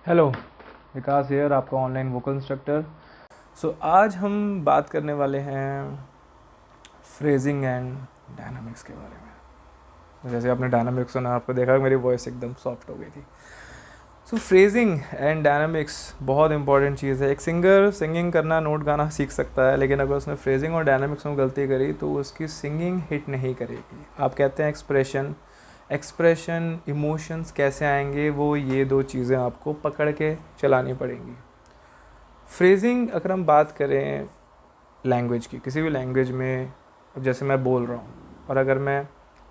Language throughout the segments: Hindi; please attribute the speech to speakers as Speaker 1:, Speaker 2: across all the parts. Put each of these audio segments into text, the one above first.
Speaker 1: हेलो, विकास हेयर, आपका ऑनलाइन वोकल इंस्ट्रक्टर। आज हम बात करने वाले हैं फ्रेजिंग एंड डायनामिक्स के बारे में। जैसे आपने डायनामिक्स सुना, आपको देखा मेरी वॉइस एकदम सॉफ्ट हो गई थी। फ्रेजिंग एंड डायनामिक्स बहुत इंपॉर्टेंट चीज़ है। एक सिंगर सिंगिंग करना, नोट गाना सीख सकता है, लेकिन अगर उसने फ्रेजिंग और डायनामिक्स में गलती करी तो उसकी सिंगिंग हिट नहीं करेगी। आप कहते हैं एक्सप्रेशन इमोशंस कैसे आएंगे, वो ये दो चीज़ें आपको पकड़ के चलानी पड़ेंगी। फ्रेजिंग अगर हम बात करें लैंग्वेज की, किसी भी लैंग्वेज में, अब जैसे मैं बोल रहा हूँ और अगर मैं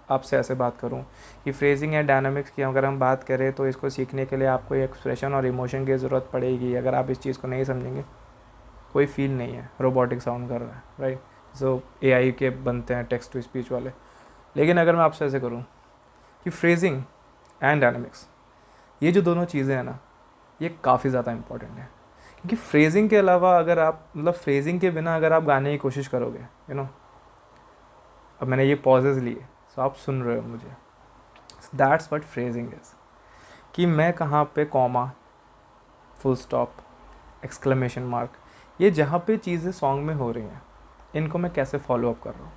Speaker 1: आपसे ऐसे बात करूँ कि फ्रेजिंग या डायनामिक्स की अगर हम बात करें तो इसको सीखने के लिए आपको एक्सप्रेशन और इमोशन की ज़रूरत पड़ेगी। अगर आप इस चीज़ को नहीं समझेंगे, कोई फील नहीं है, रोबोटिक साउंड कर रहा है, राइट। एआई के बनते हैं टेक्स्ट टू स्पीच वाले। लेकिन अगर मैं आपसे ऐसे करूँ कि फ्रेजिंग एंड डायनामिक्स, ये जो दोनों चीज़ें हैं ना, ये काफ़ी ज़्यादा इंपॉर्टेंट है। क्योंकि फ्रेजिंग के अलावा अगर आप फ्रेजिंग के बिना अगर आप गाने की कोशिश करोगे, अब मैंने ये पॉजेज़ लिए, सो आप सुन रहे हो मुझे, दैट्स व्हाट फ्रेजिंग इज़। कि मैं कहाँ पे comma, full stop, exclamation mark, ये जहाँ पे चीज़ें सॉन्ग में हो रही हैं, इनको मैं कैसे फॉलो अप कर रहा हूँ।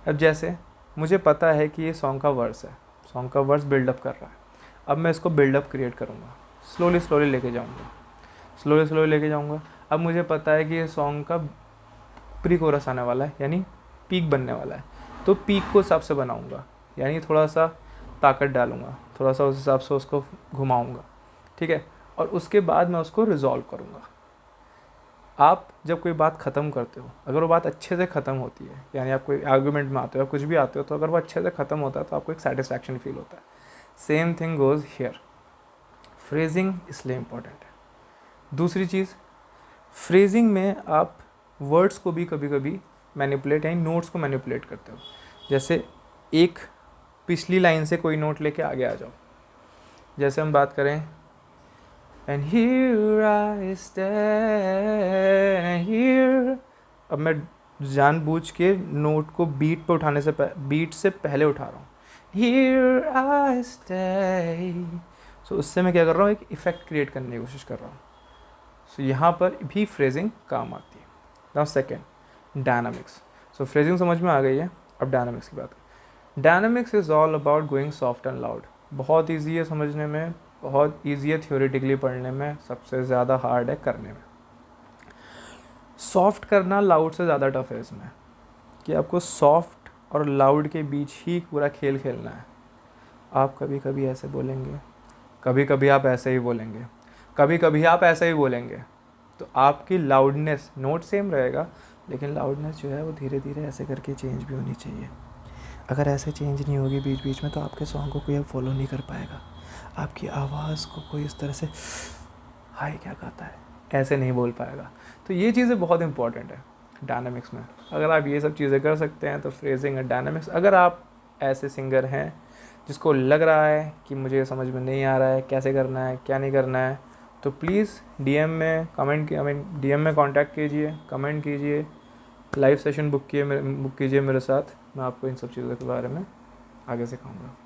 Speaker 1: अब जैसे मुझे पता है कि ये सॉन्ग का वर्स है, सॉन्ग का वर्स बिल्डअप कर रहा है, अब मैं इसको बिल्डअप क्रिएट करूँगा, स्लोली स्लोली लेके जाऊँगा। अब मुझे पता है कि ये सॉन्ग का प्री कोरस आने वाला है, यानी पीक बनने वाला है, तो पीक को हिसाब से बनाऊँगा, यानी थोड़ा सा ताकत डालूँगा, थोड़ा सा उस हिसाब से उसको घुमाऊँगा, ठीक है। और उसके बाद मैं उसको रिजॉल्व करूँगा। आप जब कोई बात ख़त्म करते हो, अगर वो बात अच्छे से ख़त्म होती है, यानी आप कोई आर्गूमेंट में आते हो या कुछ भी आते हो, तो अगर वो अच्छे से ख़त्म होता है तो आपको एक सेटिस्फैक्शन फील होता है। Same thing goes here. Phrasing इसलिए इम्पॉर्टेंट है। दूसरी चीज़, फ्रेजिंग में आप वर्ड्स को भी कभी कभी मैनिपुलेट, यानी नोट्स को मैनिपुलेट करते हो। जैसे एक पिछली लाइन से कोई नोट लेके आगे आ जाओ। जैसे हम बात करें, and here I stand here, अब मैं जानबूझ के नोट को बीट पे उठाने से बीट से पहले उठा रहा हूँ, हियर आई स्टे। उससे मैं क्या कर रहा हूँ, एक इफ़ेक्ट क्रिएट करने की कोशिश कर रहा हूँ। यहाँ पर भी फ्रेजिंग काम आती है। Now second, dynamics. फ्रेजिंग समझ में आ गई है, अब डायनामिक्स की बात करें। Dynamics is all about going soft and loud. बहुत ईजी है समझने में, बहुत ईजी है थ्योरेटिकली पढ़ने में, सबसे ज़्यादा हार्ड है करने में। सॉफ्ट करना लाउड से ज़्यादा टफ है इसमें, कि आपको सॉफ्ट और लाउड के बीच ही पूरा खेल खेलना है। आप कभी कभी ऐसे बोलेंगे, कभी कभी आप ऐसे ही बोलेंगे, कभी कभी आप ऐसे ही बोलेंगे, तो आपकी लाउडनेस, नोट सेम रहेगा, लेकिन लाउडनेस जो है वो धीरे धीरे ऐसे करके चेंज भी होनी चाहिए। अगर ऐसे चेंज नहीं होगी बीच बीच में, तो आपके सॉन्ग को कोई अब फॉलो नहीं कर पाएगा। आपकी आवाज़ को कोई इस तरह से हाय क्या गाता है ऐसे नहीं बोल पाएगा। तो ये चीज़ें बहुत इंपॉर्टेंट है डायनामिक्स में। अगर आप ये सब चीज़ें कर सकते हैं तो फ्रेजिंग एंड डायनामिक्स। अगर आप ऐसे सिंगर हैं जिसको लग रहा है कि मुझे समझ में नहीं आ रहा है कैसे करना है क्या नहीं करना है, तो प्लीज़ डीएम में डीएम में कांटेक्ट कीजिए, कमेंट कीजिए, लाइव सेशन बुक कीजिए मेरे साथ। मैं आपको इन सब चीज़ों के बारे में आगे सिखाऊंगा।